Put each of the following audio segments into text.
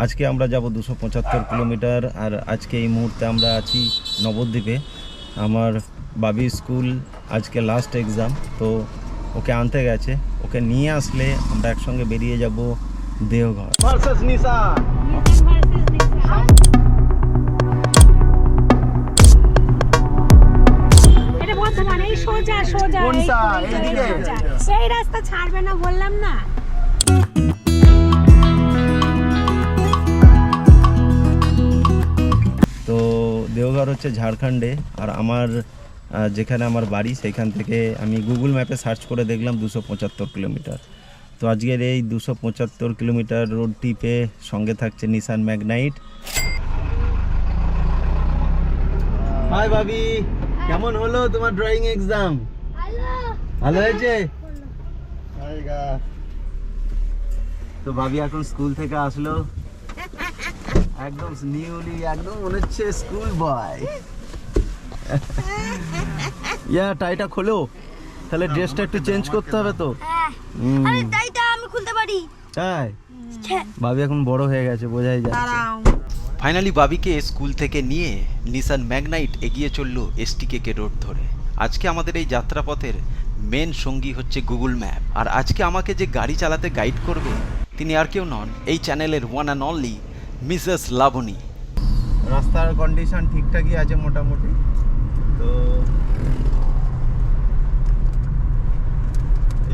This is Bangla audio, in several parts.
আজকে আমরা যাব 275 কিলোমিটার। আর আজকে এই মুহূর্তে আমরা আছি নবদ্বীপে। আমার বাবি স্কুল আজকে লাস্ট এক্সাম, তো ওকে আনতে গেছে। ওকে নিয়ে আসলে আমরা একসঙ্গে বেরিয়ে যাব দেওঘর ভার্সেস নিশান। সোজা সোজা সেই রাস্তা ছাড়বে না, বললাম না। তো দেওঘর হচ্ছে ঝাড়খণ্ডে, আর আমার যেখানে আমার বাড়ি সেইখান থেকে আমি গুগল ম্যাপে সার্চ করে দেখলাম 275 কিলোমিটার। তো আজকের এই 275 কিলোমিটার রোড ট্রিপে সঙ্গে থাকছে নিসান ম্যাগনাইট। হাই ভাবি, কেমন হলো তোমার ড্রয়িং এক্সাম? ভালো হয়েছে? তো ভাবি এখন স্কুল থেকে আসলো, একদম নিউলি, একদম মনে হচ্ছে স্কুল বয়। ইয়া টাইটা খোলো, তাহলে ড্রেসটা একটু চেঞ্জ করতে হবে তো। আরে টাইটা আমি খুলতে পারি। তাই ভাবি এখন বড় হয়ে গেছে, বোঝাই যাচ্ছে। ফাইনালি বাবিকে স্কুল থেকে নিয়ে নিসান ম্যাগনাইট এগিয়ে চললো এসটিকে রোড ধরে। আজকে আমাদের এই যাত্রাপথের মেন সঙ্গী হচ্ছে গুগল ম্যাপ, আর আজকে আমাকে যে গাড়ি চালাতে গাইড করবে তিনি আর কেউ নন, এই চ্যানেলের one and only Mrs Laboni. রাস্তার কন্ডিশন ঠিকঠাকই আছে মোটামুটি। তো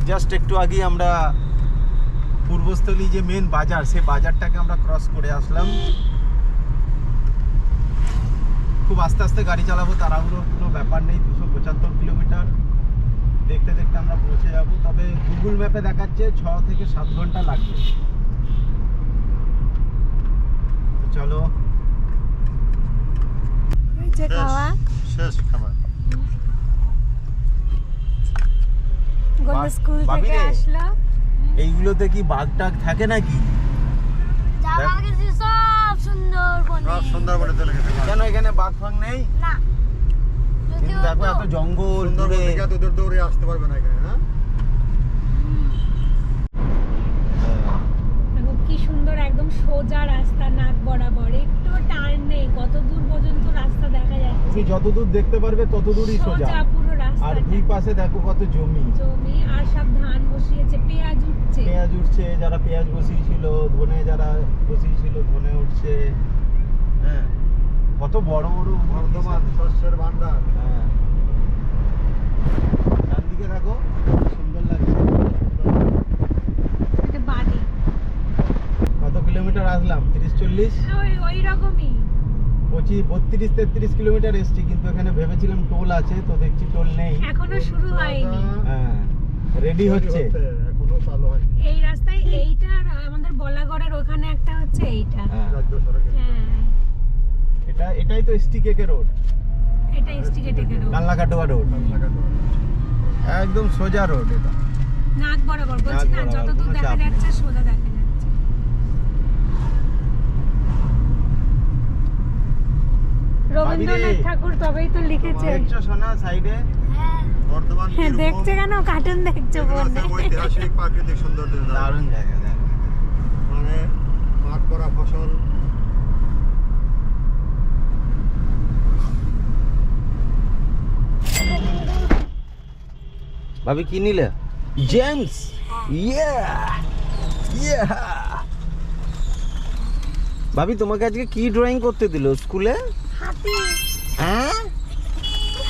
জাস্ট একটু আগে আমরা পূর্বস্থলী যে মেন বাজার, সেই বাজারটাকে আমরা ক্রস করে আসলাম। খুব আস্তে আস্তে গাড়ি চালাবো, তাড়াহুড়োর কোনো ব্যাপার নেই। 275 কিলোমিটার দেখতে দেখতে আমরা পৌঁছে যাব। তবে গুগল ম্যাপে দেখাচ্ছে 6 থেকে 7 ঘন্টা লাগবে। চলো খাওয়া শেষ খাবার। স্কুল থেকে আসলো। এইগুলোতে কি বাঘ টাঘ থাকে নাকি? সব সুন্দরবনে। সব সুন্দরবনে চলে গেছে। কেন এখানে বাঘ ফাঘ নেই? না, কিন্তু দেখো এত জঙ্গল, সুন্দরবন দূরে। থেকে এত দূর দৌড়ে আসতে পারবে না এখানে, না? দেখো কি সুন্দর, একদম সোজা রাস্তা, নাক বরাবর, একটু টার্ন নেই, কত দূর পর্যন্ত রাস্তা দেখা যাচ্ছে। তুমি যত দূর দেখতে পারবে তত দূরই সোজা। সোজা পুরো রাস্তা। আর দুই পাশে দেখো কত জমি, আর সব ধান বসিয়েছে, পেঁয়াজ উঠছে। পেঁয়াজ উঠছে, যারা পেঁয়াজ বসিয়েছিল, ধনে যারা বসিয়েছিল ধনে উঠছে। হ্যাঁ, কত বড় বড় বর্ধমান শস্যের ভান্ডার। হ্যাঁ, ডান দিকে দেখো সুন্দর লাগছে। এটা বাড়ি। কত কিলোমিটার আসলাম? 30-40, ওই রকমই 25-32-33 কিলোমিটার এসছি। কিন্তু এখানে ভেবেছিলাম টোল আছে, তো দেখছি টোল নেই। এখনো শুরু হয়নি। হ্যাঁ, রেডি হচ্ছে, এখনো চালু হয়নি। এই রাস্তায় এইটা, আর আমাদের বলাগড়ের ওখানে একটা হচ্ছে এইটা। হ্যাঁ, রাজ্য সড়কে। হ্যাঁ, এটাই তো এসটিকে রোড, এটা ইনস্টিগেটেড রোড, কাল্লাকাটোয়া রোড, একদম সোজা রোড। এটা নাক বরাবর, বলছি না, নাক বরাবর, যত দূর কোনো দেখা চাপ নেই। যাচ্ছে সোজা দেখা যাচ্ছে। রবীন্দ্রনাথ ঠাকুর তবেই তো লিখেছে। দেখছো সোনা সাইডে? বর্ধমান হ্যাঁ, দেখছে কেন? কার্টুন দেখছে ফোনে। ঐতিহাসিক প্রাকৃতিক সৌন্দর্য, দারুণ জায়গা। দেখো মানে মাঠ করা ফসল। ভাবি কি নিলে? জেমস। ইয়া ইয়া ভাবি, তোমাকে আজকে কি ড্রয়িং করতে দিল স্কুলে? হাতি। হ্যাঁ,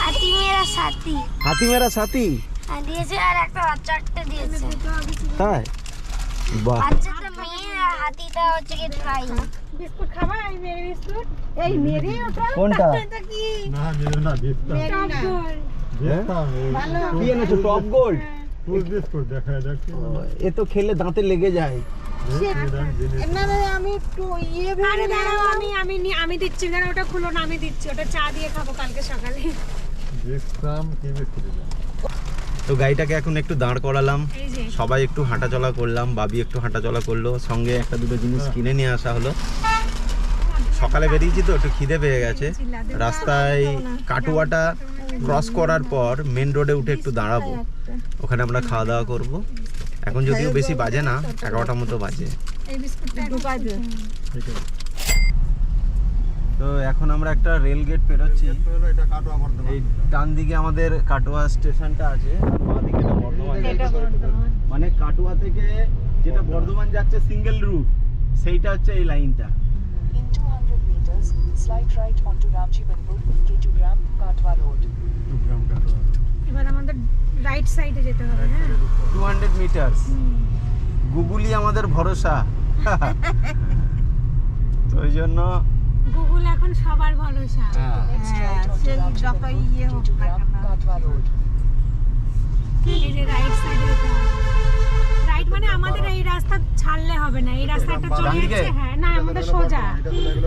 হাতি মেরা সাথী। হাতি মেরা সাথী দিয়েছে, আর একটা বাচ্চা একটা দিয়েছে। তাই? বাহ, বাচ্চাটা মেয়ে, আর হাতিটা হচ্ছে কি ফ্রাই। বিস্কুট খাবা? এই মেরি বিস্কুট, এই মেরি ওটা। কোনটা? এটা কি? না মেরু না, দিস্তা। টপ গোল। দিস্তা ভালো। কি এনেছো? Top gold? ফুল বিস্কুট দেখা যাচ্ছে। এ তো খেলে দাঁতে লেগে যায়। না না, আমি একটু আরে দাঁড়াও, আমি দিচ্ছি। দাঁড়াও, ওটা খুলো না, আমি দিচ্ছি। ওটা চা দিয়ে খাবো কালকে সকালে। দেখতাম কি বিস্কুট দিলাম। তো গাড়িটাকে এখন একটু দাঁড় করালাম, এই যে সবাই একটু হাঁটাচলা করলাম, বাবি একটু হাঁটাচলা করলো, সঙ্গে একটা দুটো জিনিস কিনে নিয়ে আসা হলো। সকালে বেরিয়েছি তো একটু খিদে পেয়ে গেছে। রাস্তায় কাটুয়াটা ক্রস করার পর মেন রোডে উঠে একটু দাঁড়াবো, ওখানে আমরা খাওয়া দাওয়া করবো। এখন যদিও বেশি বাজে না, 11টার মতো বাজে। এই বিস্কুটটা ঢুকাই দে। ঠিক আছে তো এখন আমরা একটা রেল গেট পেরোচ্ছি। এটা কাটোয়া বর্ধমান এই ডান দিকে আমাদের কাটোয়া স্টেশনটা আছে, আর বাঁ দিকে এটা বর্ধমান যাচ্ছে। মানে কাটোয়া থেকে যেটা বর্ধমান যাচ্ছে সিঙ্গেল রুট, সেইটা হচ্ছে এই লাইনটা। In 200 meters, slight right onto Ramji Banpur, Ketugram, Katwa Road. গ্রাম কাটোয়া এবার আমাদের রাইট সাইডে যেতে হবে। হ্যাঁ 200 মিটার। গুগলি আমাদের ভরসা। তো ওই জন্য গুগল এখন সবার ভরসা। Straight onto Ramji Banpur, Ketugram, Katwa Road. এই যে রাইট সাইডে যেতে হবে। রাইট মানে আমাদের এই রাস্তা ছাড়লে হবে না, এই রাস্তাটা চলে ডান দিকে? যাচ্ছে। হ্যাঁ না, আমাদের সোজা।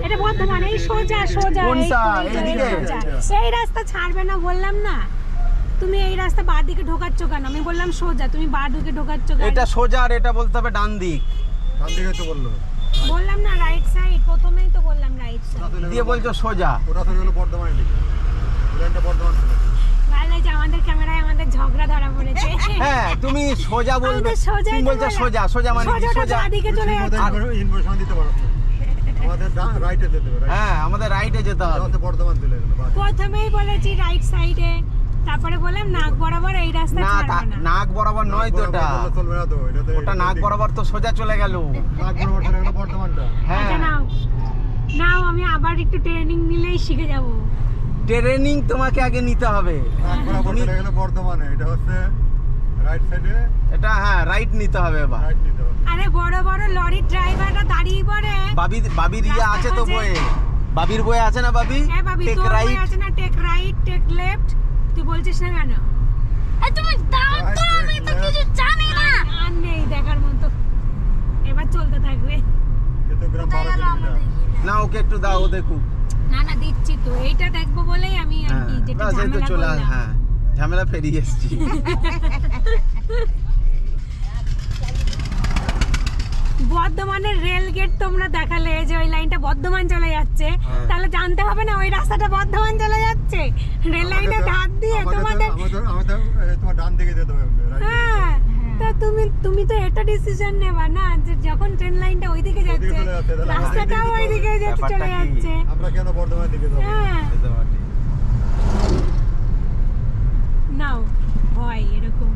এটা বর্ধমান, এই সোজা সোজা। কোন এই side? সোজা, এইদিকে? এই সোজা। এই রাস্তা ছাড়বে না বললাম না? তুমি এই রাস্তা বাঁ দিকে ঢোকাচ্ছ কেন? আমি বললাম সোজা, তুমি বাঁ দিকে ঢোকাচ্ছ কেন? এটা সোজা আর এটা বলতে হবে ডান দিক। ডান দিকে তো বললো বললাম না রাইট সাইড, প্রথমেই তো বললাম রাইট সাইড। দিয়ে বলছো সোজা। ওটা তো হলো বর্ধমানের দিকে, লাইনটা বর্ধমান ছিল। ভালো যে আমাদের ক্যামেরায় আমাদের ঝগড়া ধরা পড়েছে। হ্যাঁ তুমি সোজা বলবে, আমাদের সোজাই তুমি তো বলছো বলা। সোজা। সোজা মানে কি? সোজাটা সোজা। বাঁ দিকে চলে যাচ্ছে। ইনফরমেশন দিতে পারো না। আমাদের রাইটে যেতে হবে, হ্যাঁ আমাদের রাইটে যেতে হবে। রাইটে বর্ধমান চলে গেল। প্রথমেই বলেছি রাইট সাইডে, তারপরে বললাম নাক বরাবর এই রাস্তা না ছাড়বে না। নাক বরাবর নয় তো ওটা। চলবে না তো, এটা তো ওটা নাক বরাবর তো সোজা চলে গেল। নাক বরাবর চলে গেল বর্ধমানটা। হ্যাঁ আচ্ছা নাও নাও, আমি আবার একটু ট্রেনিং নিলেই শিখে যাব। ট্রেনিং তোমাকে আগে নিতে হবে। নাক বরাবর চলে গেল বর্ধমানে, এটা হচ্ছে রাইট সাইডে, এটা হ্যাঁ রাইট নিতে হবে এবার। রাইট নিতে হবে। আরে বড় বড় লরির ড্রাইভাররা দাঁড়িয়ে পড়ে। বাবির ইয়ে আছে তো বইয়ে, বাবির বইয়ে আছে না বাবি? হ্যাঁ ভাবি, টেক তোর বই রাইট। আছে না টেক রাইট টেক লেফট? তুই বলছিস না কেন? এ তুমি দাও তো, আমি তো কিছু জানি না। আর নেই দেখার মতো, এবার চলতে থাকবে। কিন্তু গ্রাম 12 কিলোমিটার। না ওকে একটু দাও, ও দেখুক। না না দিচ্ছি তো, এইটা দেখবো বলেই আমি আর হ্যাঁ কি যেটা বাস, এই তো ঝামেলা চলে করলাম। হ্যাঁ ঝামেলা পেরিয়ে এসেছি। বর্ধমানের রেল গেট তোমরা দেখালে যে ওই লাইনটা বর্ধমান চলে যাচ্ছে, তাহলে জানতে হবে না ওই রাস্তাটা বর্ধমান চলে যাচ্ছে রেল লাইনের ধার দিয়ে তোমাদের। আমাদের তোমার ডান দিকে যেতে হবে, right দিকে। হ্যাঁ তা তুমি তো এটা ডিসিশন নেবা না যে যখন ট্রেন লাইনটা ওইদিকে যাচ্ছে চলে যাচ্ছে, তাহলে আমাদের রাস্তাটাও দিকে ওইদিকে যেতে ব্যাপারটা চলে কি? যাচ্ছে। আমরা কেন বর্ধমানের দিকে যাবো? হ্যাঁ যেতে পারি। নাও হয় এরকম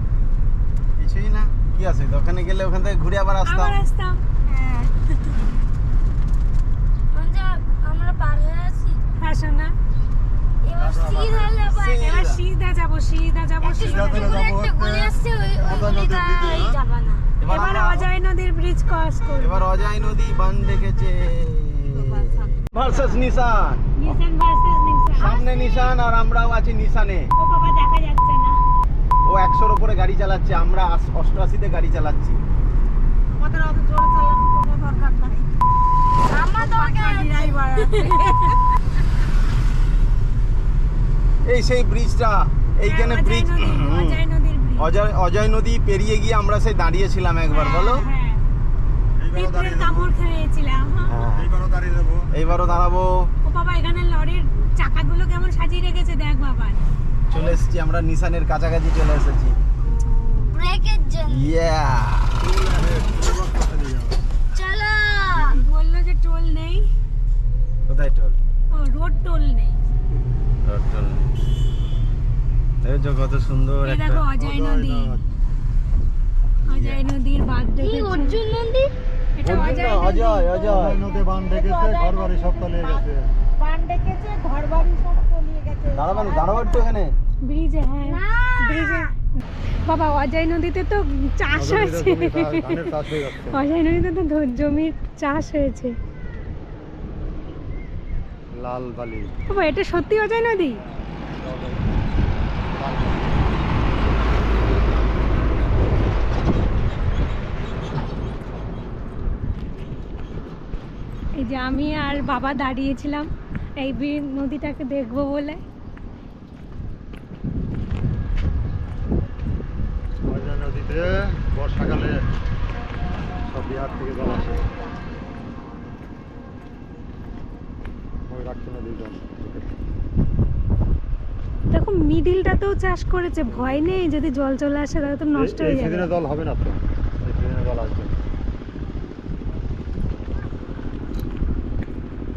কিছুই না, কি আছে ওখানে গেলে ওখান থেকে ঘুরে আবার আসতাম। আবার আসতাম। হ্যাঁ আমরা পার হয়ে আছি, আসো না, এবার সিধা যাবো। এবার সিধা যাবো সিধা যাবো সিধা সিধা যাবো। চলে যাবো একটা গলি আসছে, ওই আদা নদীর গলিটা দিকে, হ্যাঁ? যাবা না। এবার এবার আমরা অজয় নদীর ব্রিজ ক্রস করব। এবার অজয় নদী বান ডেকেছে ভার্সেস নিশান। নিশান ভার্সেস নিশান। সামনে নিশান আর আমরাও আছি নিশানে। ও বাবা দেখা যাচ্ছে না। ও 100-র উপরে গাড়ি চালাচ্ছে, আমরা 88-তে গাড়ি চালাচ্ছি। আমাদের অত জোরে চালানোর কোনো দরকার নাই। আমার দরকার আছে। ড্রাইভার এই সেই ব্রিজটা, এইখানে ব্রিজ অজয় নদীর ব্রিজ। অজয় নদী পেরিয়ে গিয়ে আমরা সেই দাঁড়িয়েছিলাম একবার, বলো। হ্যাঁ এইবারও পিঁপড়ের দাঁড়িয়ে যাবো, কামড় খেয়েছিলাম। হ্যাঁ, এইবারও দাঁড়িয়ে যাবো। এইবারও দাঁড়াবো। ও বাবা এখানে লরির চাকাগুলো কেমন সাজিয়ে রেখেছে দেখ বাবা। চলে এসেছি আমরা, নিশানের কাছাকাছি চলে এসেছি। ব্রেকের জন্য ইয়া চলো। বললো যে টোল নেই। কোথায় টোল? ও রোড টোল নেই। টোল দেখো কত সুন্দর এই একটা। দেখো অজয় নদী, অজয় নদীর বাঁধ কি দেখেছো? অর্জুন নন্দী? এটা অর্জুন অজয় না, অজয় নদী। অজয় নদী বান ডেকেছে, ঘর বাড়ি সব তলিয়ে গেছে। বান ডেকেছে, ঘর বাড়ি সব তলিয়ে গেছে। দাঁড়াবো একটু এখানে। ব্রিজে, হ্যাঁ না। ব্রিজে। বাবা অজয় নদীতে তো চাষ হয়েছে। ধানের চাষ হয়ে যাচ্ছে। অজয় নদীতে তো জমির চাষ হয়েছে। লাল বালি। বাবা এটা সত্যি অজয় নদী? এই যে আমি আর বাবা দাঁড়িয়েছিলাম এই নদীটাকে দেখবো বলে। অজয় নদীতে বর্ষাকালে সব বিহার থেকে জল আসে। ওই রাখছে নদীর জল। দেখো মিডিলটাতেও চাষ করেছে, ভয় নেই যদি জল চলে আসে তাহলে তো নষ্ট হয়ে এই যাবে। সিজনে জল হবে না তো, এই সিজনে জল আসবে।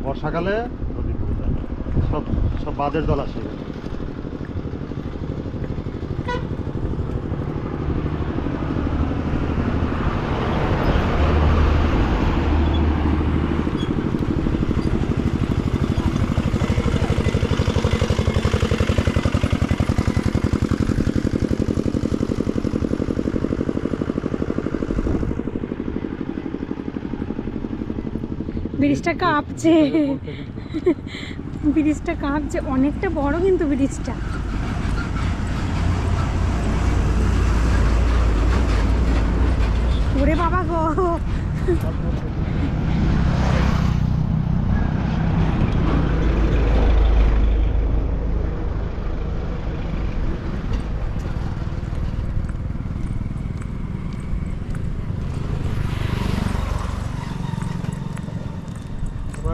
বর্ষাকালে নদী ডুবে যায়, সব সব বাঁধের জল আসে এখানে। ব্রিজটা কাঁপছে, ব্রিজটা কাঁপছে, অনেকটা বড় কিন্তু ব্রিজটা। ওরে বাবা গো,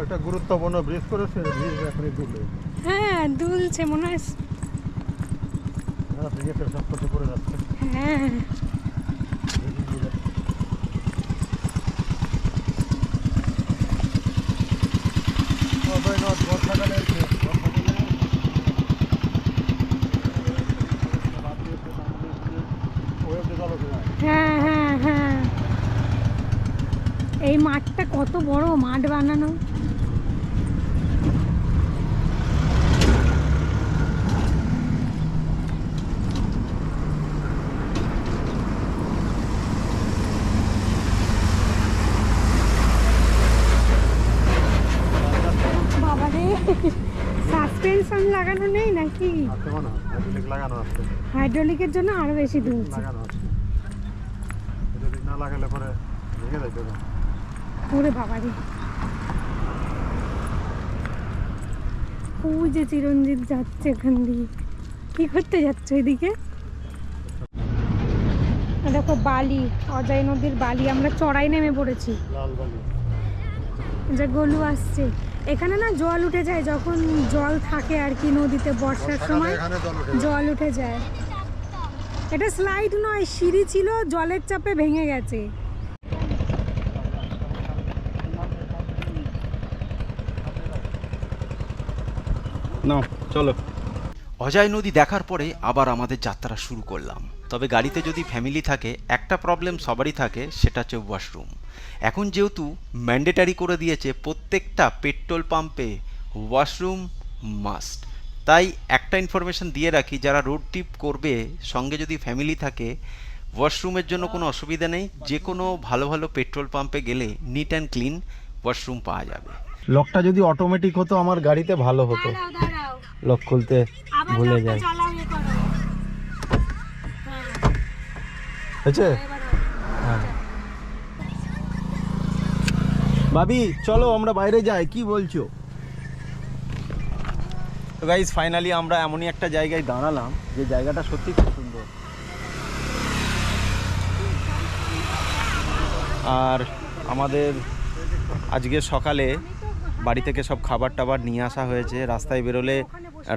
একটা গুরুত্বপূর্ণ ব্রিজ করেছে, ব্রিজ এখনই ডুবে। হ্যাঁ দুলছে মনে হয়। ব্রিজের সব কিছু করে যাচ্ছে। হ্যাঁ বর্ষাকালে হ্যাঁ হ্যাঁ হ্যাঁ, এই মাঠটা কত বড় মাঠ বানানো। বাবারে, সাসপেনশন লাগানো নেই নাকি? লাগানো আছে, হাইড্রোলিকের জন্য আরো বেশি দুলছে। লাগানো আছে, যদি না লাগালে পরে ভেঙে যাইতে হবে। ওরে বাবারে, ওই যে চিরঞ্জিত যাচ্ছে এখান দিয়ে, কি করতে যাচ্ছে ওইদিকে? দেখো বালি, অজয় নদীর বালি, আমরা চড়াই নেমে পড়েছি। লাল বালি, যে গলু আসছে এখানে না, জল উঠে যায় যখন জল থাকে আর কি নদীতে, বর্ষার সময় এখানে জল উঠে যায়। এটা স্লাইড নয়, সিঁড়ি ছিল, জলের চাপে ভেঙে গেছে। নাও চলো। অজয় নদী দেখার পরে আবার আমাদের যাত্রা শুরু করলাম। তবে গাড়িতে যদি ফ্যামিলি থাকে একটা প্রবলেম সবারই থাকে, সেটা হচ্ছে ওয়াশরুম। এখন যেহেতু ম্যান্ডেটারি করে দিয়েছে প্রত্যেকটা পেট্রোল পাম্পে ওয়াশরুম মাস্ট, তাই একটা ইনফরমেশন দিয়ে রাখি, যারা রোড ট্রিপ করবে সঙ্গে যদি ফ্যামিলি থাকে, ওয়াশরুমের জন্য কোনো অসুবিধা নেই। যে কোনো ভালো ভালো পেট্রোল পাম্পে গেলে নিট অ্যান্ড ক্লিন ওয়াশরুম পাওয়া যাবে। লকটা যদি অটোমেটিক হতো আমার গাড়িতে ভালো হতো, লক খুলতে ভুলে যায়। হয়েছে? হ্যাঁ ভাবি চলো আমরা বাইরে যাই, কি বলছো? তো গাইস ফাইনালি আমরা এমনই একটা জায়গায় দাঁড়ালাম যে জায়গাটা সত্যি খুব সুন্দর। আর আমাদের আজকে সকালে বাড়ি থেকে সব খাবার টাবার নিয়ে আসা হয়েছে। রাস্তায় বেরোলে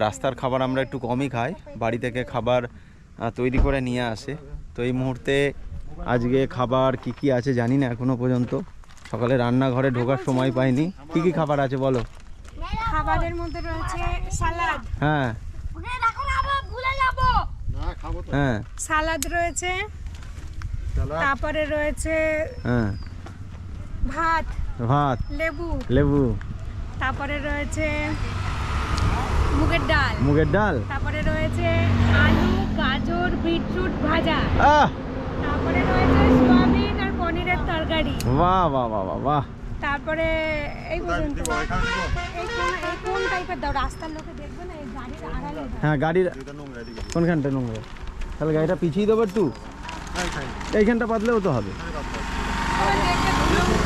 রাস্তার খাবার আমরা একটু কমই খাই, বাড়ি থেকে খাবার তৈরি করে নিয়ে আসে। তো এই মুহূর্তে আজকে খাবার কি কি আছে জানি না এখনো পর্যন্ত, সকালে রান্নাঘরে ঢোকার সময় পাইনি। কি কি খাবার আছে বলো? খাবারের মধ্যে রয়েছে সালাদ, হ্যাঁ হ্যাঁ সালাদ রয়েছে, তারপরে রয়েছে হ্যাঁ ভাত, ভাত, লেবু, লেবু, তারপরে রয়েছে মুগের ডাল, মুগের ডাল, তারপরে রয়েছে আলু, গাজর, বিটরুট ভাজা, তারপরে রয়েছে সয়াবিন আর পনিরের তরকারি। বাহ বাহ বাহ বাহ বাহ। তারপরে এই পর্যন্ত। এই কোন টাইপের দাও, রাস্তার লোকে দেখবে না, এই গাড়ির আড়ালে দাও। হ্যাঁ গাড়ির কোনখানটা নোংরা? তাহলে গাড়িটা পিছিয়ে দেবো একটু, এইখানটা পাতলেও তো হবে।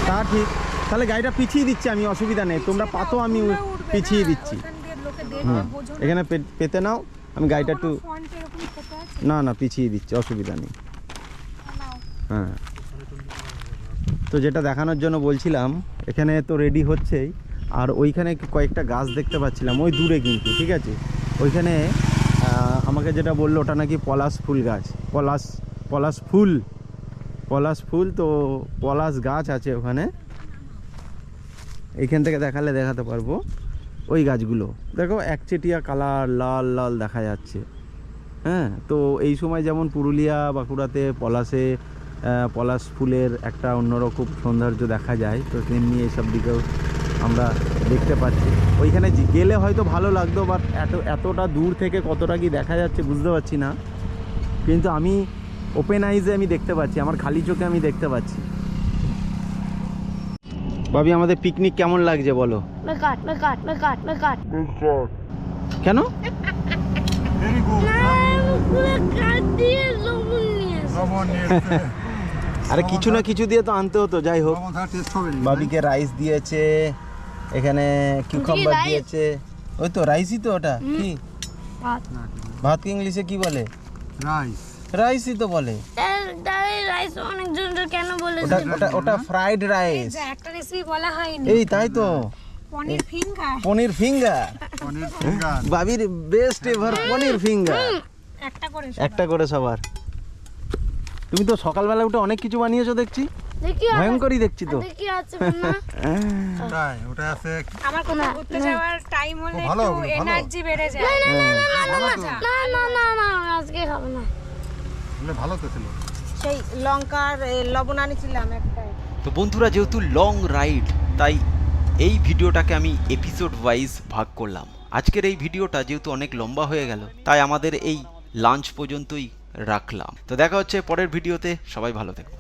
তা ঠিক, তাহলে গাড়িটা পিছিয়ে দিচ্ছি আমি, অসুবিধা নেই, তোমরা পাতো আমি পিছিয়ে দিচ্ছি। হুম এখানে পেতে নাও, আমি গাড়িটা একটু, না না পিছিয়ে দিচ্ছি, অসুবিধা নেই। হ্যাঁ তো যেটা দেখানোর জন্য বলছিলাম, এখানে তো রেডি হচ্ছেই, আর ওইখানে কয়েকটা গাছ দেখতে পাচ্ছিলাম ওই দূরে কিন্তু, ঠিক আছে? ওইখানে আমাকে যেটা বললো ওটা নাকি পলাশ ফুল গাছ, পলাশ ফুল, তো পলাশ গাছ আছে ওখানে। এইখান থেকে দেখালে দেখাতে পারবো ওই গাছগুলো দেখো একচেটিয়া কালার লাল লাল দেখা যাচ্ছে। হ্যাঁ, তো এই সময় যেমন পুরুলিয়া বাঁকুড়াতে পলাশ ফুলের একটা অন্যরকম সৌন্দর্য দেখা যায়, তো তেমনি এইসব দিকেও আমরা দেখতে পাচ্ছি। ওইখানে গেলে হয়তো ভালো লাগতো, বাট এতটা দূর থেকে কতটা কি দেখা যাচ্ছে বুঝতে পারছি না, কিন্তু আমি ওপেন আইজে আমি দেখতে পাচ্ছি, আমার খালি চোখে আমি দেখতে পাচ্ছি। ভাবি আমাদের পিকনিক কেমন লাগছে বলো? বেকার বেকার বেকার বেকার কেন? Very good. পুরো কাট দিয়ে লবণ নিয়ে এসে। লবণ নিয়ে এসছে। আরে কিছু না কিছু দিয়ে তো আনতে হতো, যাই হোক। লবণ ছাড়া টেস্ট হবে না। বাবিকে রাইস দিয়েছে, এখানে কিউকাম্বার rice? দিয়েছে। ওই তো রাইসই তো, ওটা কি ভাত। ভাতকে ইংলিশে কি বলে? রাইস। রাইসই তো বলে। ডাল রাইস অনেক জন কেন বলেছে? ওটা ফ্রাইড রাইস। যে একটা রেসিপি বলা হয়নি, এই তাই তো, পনির ফিঙ্গার। পনির ফিঙ্গার। পনির ফিঙ্গার। বাবির বেস্ট এভার পনির ফিঙ্গার। একটা করে সবার। তুমি তো সকালবেলা উঠে অনেক কিছু বানিয়েছো দেখছি, দেখি ভয়ঙ্করই দেখছি তো। দেখি আছে না? ওটাই, ওটা আছে। আমার কোথাও ঘুরতে যাওয়ার টাইম হলে ও, ভালো, একটু ভালো। এনার্জি বেড়ে যায়। ভালো তো। না না না না আজকে খাবো না। বলে ভালো তো ছিল। সেই লঙ্কার লবণ আনিছিলাম একটাই। তো বন্ধুরা, যেহেতু লং রাইড, তাই এই ভিডিওটাকে আমি এপিসোড ওয়াইজ ভাগ করলাম। আজকের এই ভিডিওটা যেহেতু অনেক লম্বা হয়ে গেল, তাই আমাদের এই লাঞ্চ পর্যন্তই রাখলাম। তো দেখা হচ্ছে পরের ভিডিওতে, সবাই ভালো থেকো।